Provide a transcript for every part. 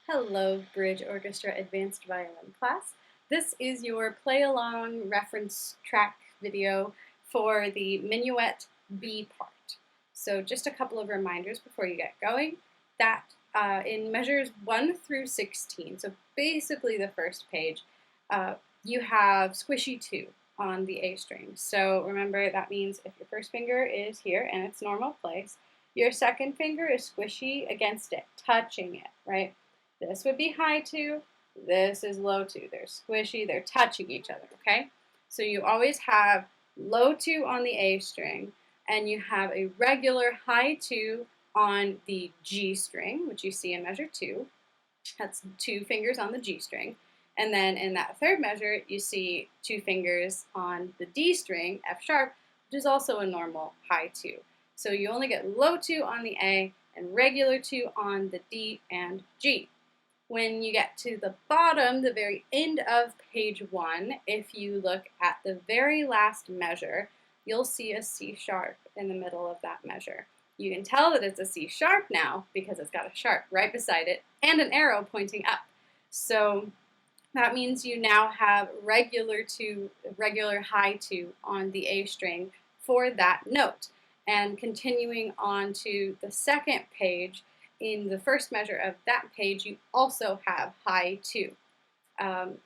Hello, Bridge Orchestra Advanced Violin class. This is your play-along reference track video for the Minuet B part. So just a couple of reminders before you get going that in measures 1 through 16, so basically the first page, you have squishy 2 on the A string. So remember, that means if your first finger is here in its normal place, your second finger is squishy against it, touching it, right? This would be high 2, this is low 2. They're squishy, they're touching each other, okay? So you always have low 2 on the A string, and you have a regular high 2 on the G string, which you see in measure 2. That's 2 fingers on the G string. And then in that third measure, you see 2 fingers on the D string, F sharp, which is also a normal high 2. So you only get low 2 on the A and regular 2 on the D and G. When you get to the bottom, the very end of page 1, if you look at the very last measure, you'll see a C sharp in the middle of that measure. You can tell that it's a C sharp now because it's got a sharp right beside it and an arrow pointing up. So that means you now have regular high 2 on the A string for that note. And continuing on to the second page, in the first measure of that page, you also have high 2.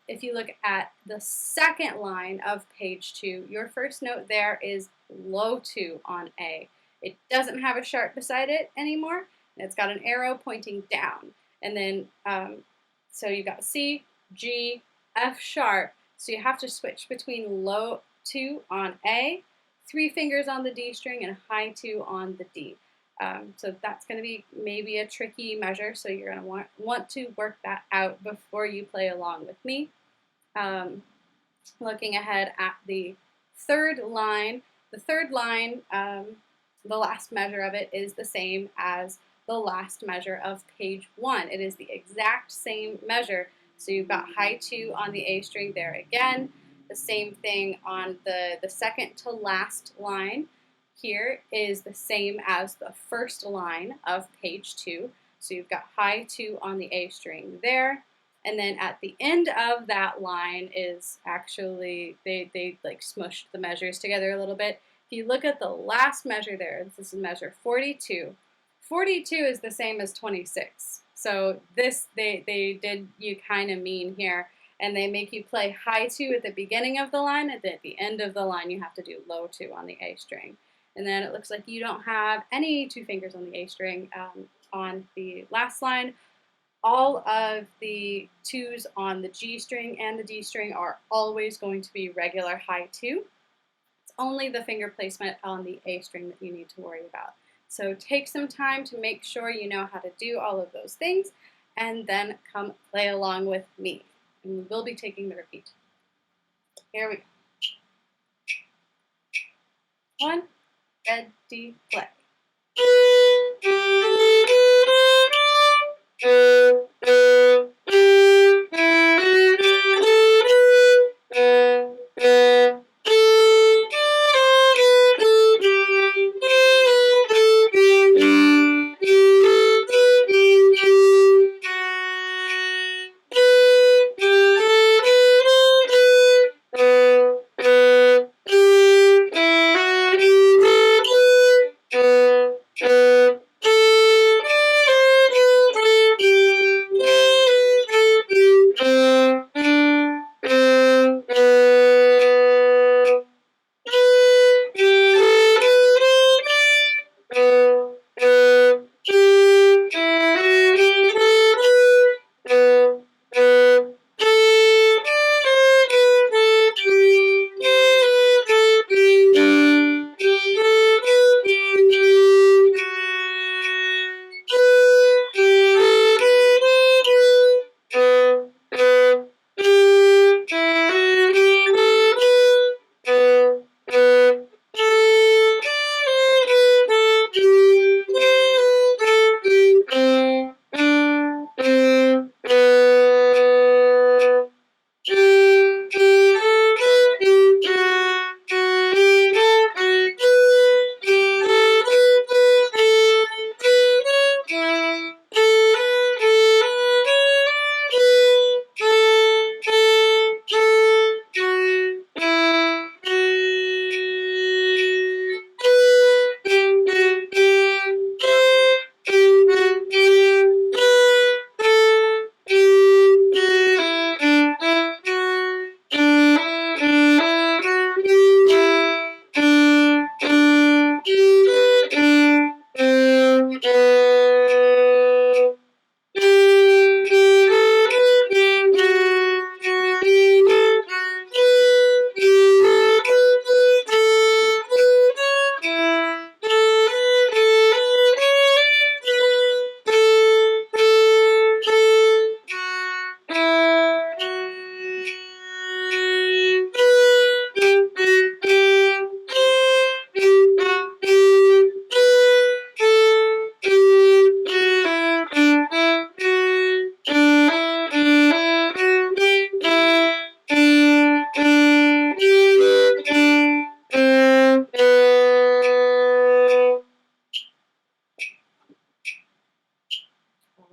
If you look at the second line of page 2, your first note there is low 2 on A. It doesn't have a sharp beside it anymore, and it's got an arrow pointing down. And then, so you've got C, G, F sharp, so you have to switch between low 2 on A, 3 fingers on the D string, and high 2 on the D. So that's going to be maybe a tricky measure, so you're going to want to work that out before you play along with me. Looking ahead at the third line, the last measure of it is the same as the last measure of page 1. It is the exact same measure, so you've got high 2 on the A string there again. The same thing on the second to last line. Here is the same as the first line of page 2. So you've got high 2 on the A string there. And then at the end of that line is actually, they like smushed the measures together a little bit. If you look at the last measure there, this is measure 42. 42 is the same as 26. So this, they did you kind of mean here. And they make you play high 2 at the beginning of the line, and then at the end of the line you have to do low 2 on the A string. And then it looks like you don't have any 2 fingers on the A string on the last line. All of the 2s on the G string and the D string are always going to be regular high 2. It's only the finger placement on the A string that you need to worry about. So take some time to make sure you know how to do all of those things, and then come play along with me. And we will be taking the repeat. Here we go. 1, ready, play.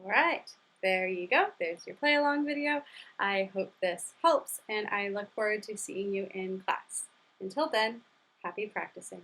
All right, there you go. There's your play along video. I hope this helps, and I look forward to seeing you in class. Until then, happy practicing.